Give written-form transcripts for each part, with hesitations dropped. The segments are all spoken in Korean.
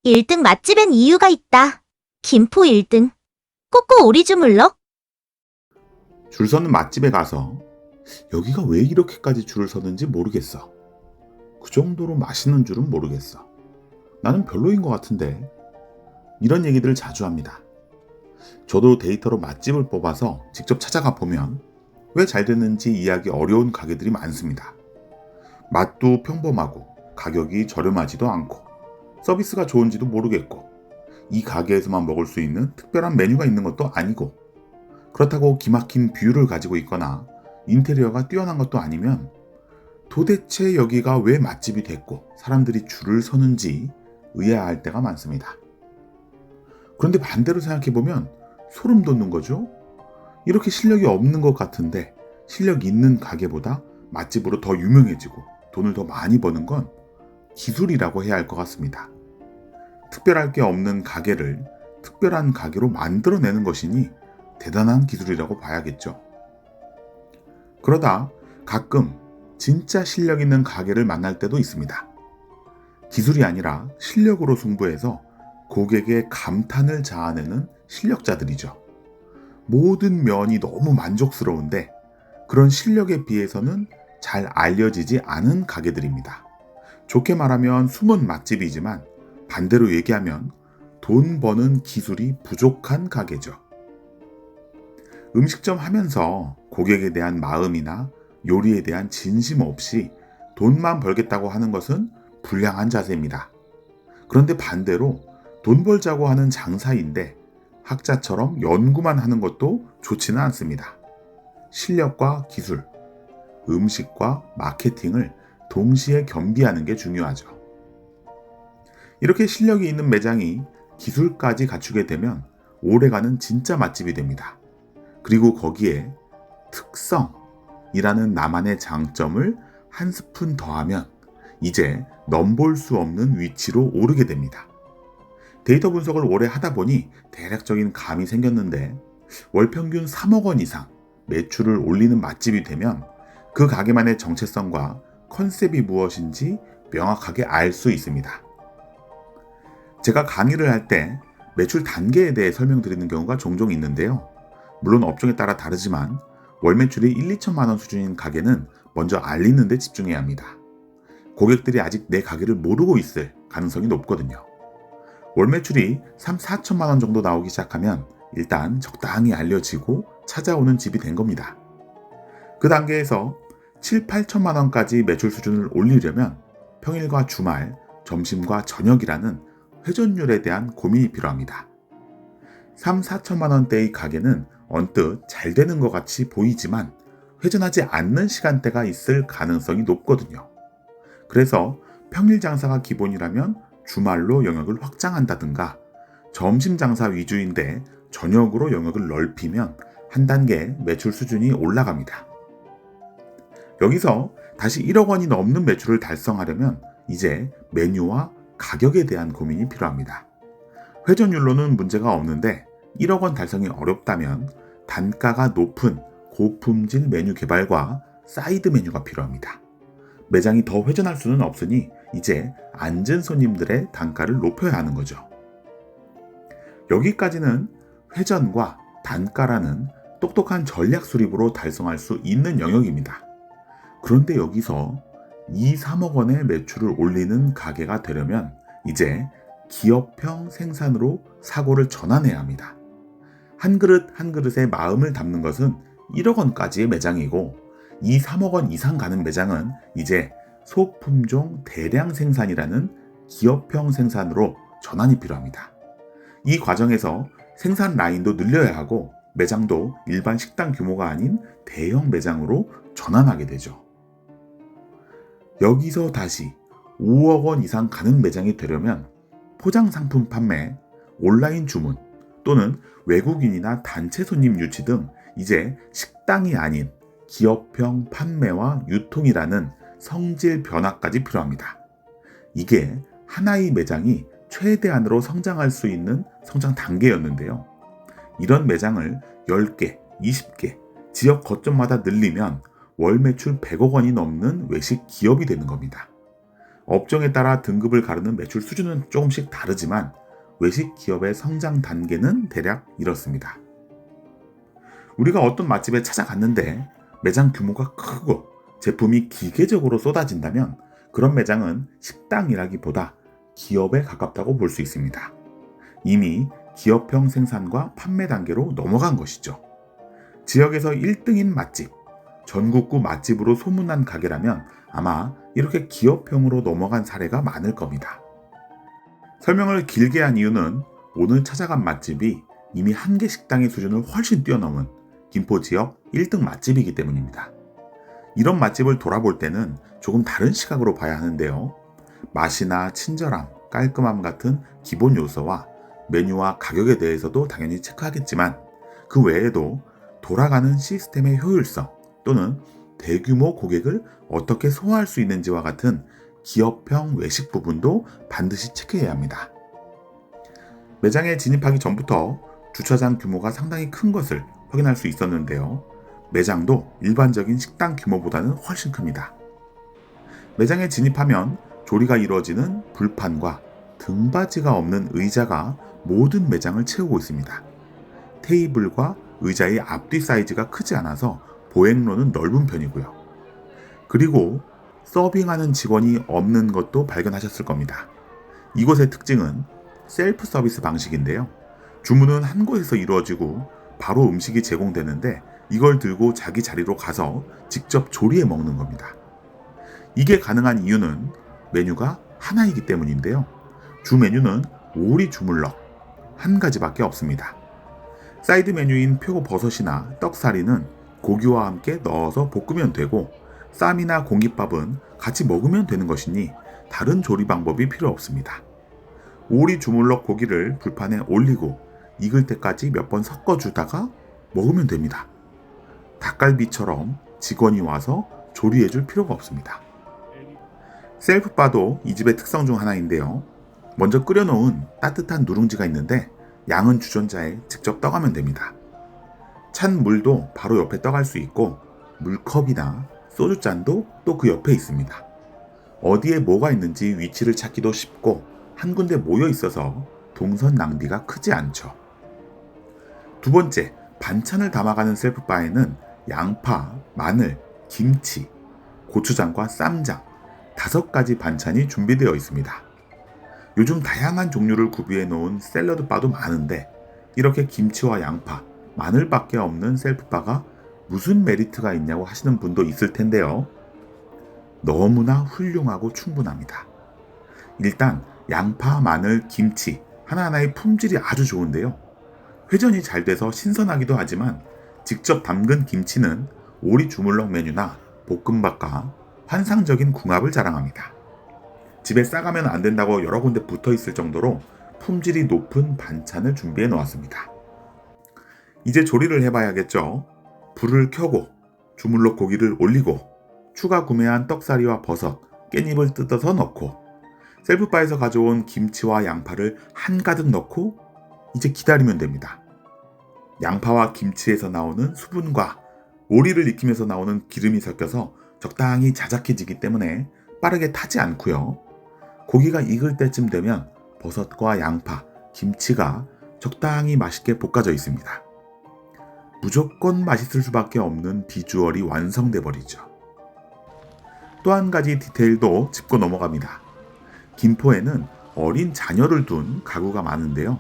1등 맛집엔 이유가 있다. 김포 1등. 꼬꼬 오리주물럭. 줄 서는 맛집에 가서 여기가 왜 이렇게까지 줄을 서는지 모르겠어. 그 정도로 맛있는 줄은 모르겠어. 나는 별로인 것 같은데. 이런 얘기들을 자주 합니다. 저도 데이터로 맛집을 뽑아서 직접 찾아가 보면 왜 잘 됐는지 이해하기 어려운 가게들이 많습니다. 맛도 평범하고 가격이 저렴하지도 않고 서비스가 좋은지도 모르겠고 이 가게에서만 먹을 수 있는 특별한 메뉴가 있는 것도 아니고 그렇다고 기막힌 뷰를 가지고 있거나 인테리어가 뛰어난 것도 아니면 도대체 여기가 왜 맛집이 됐고 사람들이 줄을 서는지 의아할 때가 많습니다. 그런데 반대로 생각해보면 소름 돋는 거죠. 이렇게 실력이 없는 것 같은데 실력 있는 가게보다 맛집으로 더 유명해지고 돈을 더 많이 버는 건 기술이라고 해야 할 것 같습니다. 특별할 게 없는 가게를 특별한 가게로 만들어내는 것이니 대단한 기술이라고 봐야겠죠. 그러다 가끔 진짜 실력 있는 가게를 만날 때도 있습니다. 기술이 아니라 실력으로 승부해서 고객의 감탄을 자아내는 실력자들이죠. 모든 면이 너무 만족스러운데 그런 실력에 비해서는 잘 알려지지 않은 가게들입니다. 좋게 말하면 숨은 맛집이지만 반대로 얘기하면 돈 버는 기술이 부족한 가게죠. 음식점 하면서 고객에 대한 마음이나 요리에 대한 진심 없이 돈만 벌겠다고 하는 것은 불량한 자세입니다. 그런데 반대로 돈 벌자고 하는 장사인데 학자처럼 연구만 하는 것도 좋지는 않습니다. 실력과 기술, 음식과 마케팅을 동시에 겸비하는 게 중요하죠. 이렇게 실력이 있는 매장이 기술까지 갖추게 되면 오래가는 진짜 맛집이 됩니다. 그리고 거기에 특성이라는 나만의 장점을 한 스푼 더하면 이제 넘볼 수 없는 위치로 오르게 됩니다. 데이터 분석을 오래 하다 보니 대략적인 감이 생겼는데 월 평균 3억 원 이상 매출을 올리는 맛집이 되면 그 가게만의 정체성과 컨셉이 무엇인지 명확하게 알 수 있습니다. 제가 강의를 할 때 매출 단계에 대해 설명드리는 경우가 종종 있는데요. 물론 업종에 따라 다르지만 월 매출이 1, 2천만 원 수준인 가게는 먼저 알리는 데 집중해야 합니다. 고객들이 아직 내 가게를 모르고 있을 가능성이 높거든요. 월 매출이 3, 4천만 원 정도 나오기 시작하면 일단 적당히 알려지고 찾아오는 집이 된 겁니다. 그 단계에서 7, 8천만 원까지 매출 수준을 올리려면 평일과 주말, 점심과 저녁이라는 회전율에 대한 고민이 필요합니다. 3, 4천만 원대의 가게는 언뜻 잘 되는 것 같이 보이지만 회전하지 않는 시간대가 있을 가능성이 높거든요. 그래서 평일 장사가 기본이라면 주말로 영역을 확장한다든가 점심 장사 위주인데 저녁으로 영역을 넓히면 한 단계 매출 수준이 올라갑니다. 여기서 다시 1억 원이 넘는 매출을 달성하려면 이제 메뉴와 가격에 대한 고민이 필요합니다. 회전율로는 문제가 없는데 1억 원 달성이 어렵다면 단가가 높은 고품질 메뉴 개발과 사이드 메뉴가 필요합니다. 매장이 더 회전할 수는 없으니 이제 앉은 손님들의 단가를 높여야 하는 거죠. 여기까지는 회전과 단가라는 똑똑한 전략 수립으로 달성할 수 있는 영역입니다. 그런데 여기서 2, 3억 원의 매출을 올리는 가게가 되려면 이제 기업형 생산으로 사고를 전환해야 합니다. 한 그릇 한 그릇의 마음을 담는 것은 1억 원까지의 매장이고 2, 3억 원 이상 가는 매장은 이제 소품종 대량 생산이라는 기업형 생산으로 전환이 필요합니다. 이 과정에서 생산 라인도 늘려야 하고 매장도 일반 식당 규모가 아닌 대형 매장으로 전환하게 되죠. 여기서 다시 5억 원 이상 가는 매장이 되려면 포장 상품 판매, 온라인 주문 또는 외국인이나 단체 손님 유치 등 이제 식당이 아닌 기업형 판매와 유통이라는 성질 변화까지 필요합니다. 이게 하나의 매장이 최대한으로 성장할 수 있는 성장 단계였는데요. 이런 매장을 10개, 20개, 지역 거점마다 늘리면 월 매출 100억 원이 넘는 외식 기업이 되는 겁니다. 업종에 따라 등급을 가르는 매출 수준은 조금씩 다르지만 외식 기업의 성장 단계는 대략 이렇습니다. 우리가 어떤 맛집에 찾아갔는데 매장 규모가 크고 제품이 기계적으로 쏟아진다면 그런 매장은 식당이라기보다 기업에 가깝다고 볼 수 있습니다. 이미 기업형 생산과 판매 단계로 넘어간 것이죠. 지역에서 1등인 맛집, 전국구 맛집으로 소문난 가게라면 아마 이렇게 기업형으로 넘어간 사례가 많을 겁니다. 설명을 길게 한 이유는 오늘 찾아간 맛집이 이미 한개 식당의 수준을 훨씬 뛰어넘은 김포 지역 1등 맛집이기 때문입니다. 이런 맛집을 돌아볼 때는 조금 다른 시각으로 봐야 하는데요. 맛이나 친절함, 깔끔함 같은 기본 요소와 메뉴와 가격에 대해서도 당연히 체크하겠지만 그 외에도 돌아가는 시스템의 효율성 또는 대규모 고객을 어떻게 소화할 수 있는지와 같은 기업형 외식 부분도 반드시 체크해야 합니다. 매장에 진입하기 전부터 주차장 규모가 상당히 큰 것을 확인할 수 있었는데요. 매장도 일반적인 식당 규모보다는 훨씬 큽니다. 매장에 진입하면 조리가 이루어지는 불판과 등받이가 없는 의자가 모든 매장을 채우고 있습니다. 테이블과 의자의 앞뒤 사이즈가 크지 않아서 보행로는 넓은 편이고요. 그리고 서빙하는 직원이 없는 것도 발견하셨을 겁니다. 이곳의 특징은 셀프 서비스 방식인데요. 주문은 한 곳에서 이루어지고 바로 음식이 제공되는데 이걸 들고 자기 자리로 가서 직접 조리해 먹는 겁니다. 이게 가능한 이유는 메뉴가 하나이기 때문인데요. 주 메뉴는 오리 주물럭 한 가지밖에 없습니다. 사이드 메뉴인 표고버섯이나 떡사리는 고기와 함께 넣어서 볶으면 되고 쌈이나 공깃밥은 같이 먹으면 되는 것이니 다른 조리 방법이 필요 없습니다. 오리 주물럭 고기를 불판에 올리고 익을 때까지 몇 번 섞어주다가 먹으면 됩니다. 닭갈비처럼 직원이 와서 조리해줄 필요가 없습니다. 셀프바도 이 집의 특성 중 하나인데요. 먼저 끓여놓은 따뜻한 누룽지가 있는데 양은 주전자에 직접 떠가면 됩니다. 찬 물도 바로 옆에 떠갈 수 있고 물컵이나 소주잔도 또 그 옆에 있습니다. 어디에 뭐가 있는지 위치를 찾기도 쉽고 한 군데 모여 있어서 동선 낭비가 크지 않죠. 두 번째, 반찬을 담아가는 셀프바에는 양파, 마늘, 김치, 고추장과 쌈장 5가지 반찬이 준비되어 있습니다. 요즘 다양한 종류를 구비해 놓은 샐러드 바도 많은데 이렇게 김치와 양파, 마늘밖에 없는 셀프바가 무슨 메리트가 있냐고 하시는 분도 있을 텐데요. 너무나 훌륭하고 충분합니다. 일단 양파, 마늘, 김치 하나하나의 품질이 아주 좋은데요. 회전이 잘 돼서 신선하기도 하지만 직접 담근 김치는 오리 주물럭 메뉴나 볶음밥과 환상적인 궁합을 자랑합니다. 집에 싸가면 안 된다고 여러 군데 붙어 있을 정도로 품질이 높은 반찬을 준비해 놓았습니다. 이제 조리를 해봐야겠죠. 불을 켜고 주물럭 고기를 올리고 추가 구매한 떡사리와 버섯, 깻잎을 뜯어서 넣고 셀프바에서 가져온 김치와 양파를 한가득 넣고 이제 기다리면 됩니다. 양파와 김치에서 나오는 수분과 오리를 익히면서 나오는 기름이 섞여서 적당히 자작해지기 때문에 빠르게 타지 않고요. 고기가 익을 때쯤 되면 버섯과 양파, 김치가 적당히 맛있게 볶아져 있습니다. 무조건 맛있을 수밖에 없는 비주얼이 완성돼 버리죠. 또 한 가지 디테일도 짚고 넘어갑니다. 김포에는 어린 자녀를 둔 가구가 많은데요.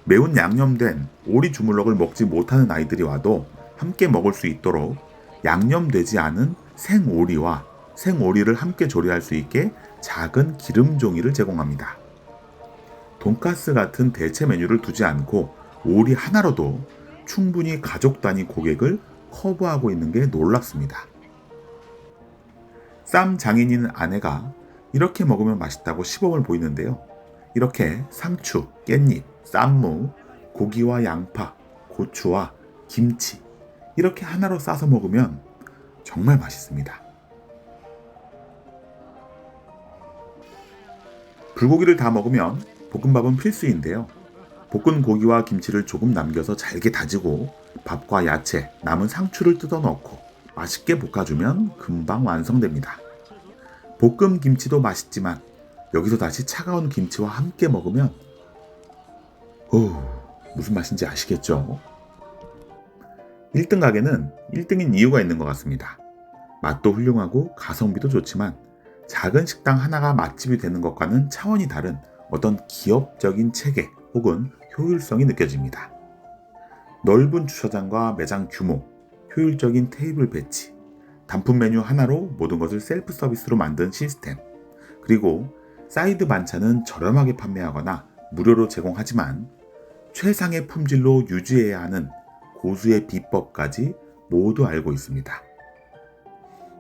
매운 양념된 오리 주물럭을 먹지 못하는 아이들이 와도 함께 먹을 수 있도록 양념되지 않은 생오리와 생오리를 함께 조리할 수 있게 작은 기름 종이를 제공합니다. 돈가스 같은 대체 메뉴를 두지 않고 오리 하나로도 충분히 가족 단위 고객을 커버하고 있는 게 놀랍습니다. 쌈 장인인 아내가 이렇게 먹으면 맛있다고 시범을 보이는데요. 이렇게 상추, 깻잎, 쌈무, 고기와 양파, 고추와 김치 이렇게 하나로 싸서 먹으면 정말 맛있습니다. 불고기를 다 먹으면 볶음밥은 필수인데요. 볶은 고기와 김치를 조금 남겨서 잘게 다지고 밥과 야채, 남은 상추를 뜯어 넣고 맛있게 볶아주면 금방 완성됩니다. 볶음 김치도 맛있지만 여기서 다시 차가운 김치와 함께 먹으면 무슨 맛인지 아시겠죠? 1등 가게는 1등인 이유가 있는 것 같습니다. 맛도 훌륭하고 가성비도 좋지만 작은 식당 하나가 맛집이 되는 것과는 차원이 다른 어떤 기업적인 체계 혹은 효율성이 느껴집니다. 넓은 주차장과 매장 규모, 효율적인 테이블 배치, 단품 메뉴 하나로 모든 것을 셀프 서비스로 만든 시스템, 그리고 사이드 반찬은 저렴하게 판매하거나 무료로 제공하지만 최상의 품질로 유지해야 하는 고수의 비법까지 모두 알고 있습니다.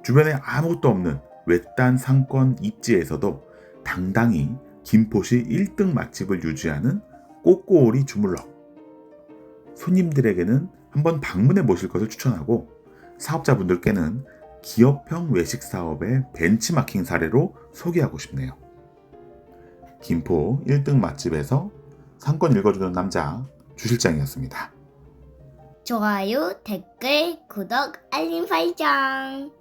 주변에 아무것도 없는 외딴 상권 입지에서도 당당히 김포시 1등 맛집을 유지하는 꼬꼬오리 주물럭. 손님들에게는 한번 방문해 보실 것을 추천하고 사업자분들께는 기업형 외식 사업의 벤치마킹 사례로 소개하고 싶네요. 김포 1등 맛집에서 상권 읽어주는 남자 주실장이었습니다. 좋아요, 댓글, 구독, 알림 설정.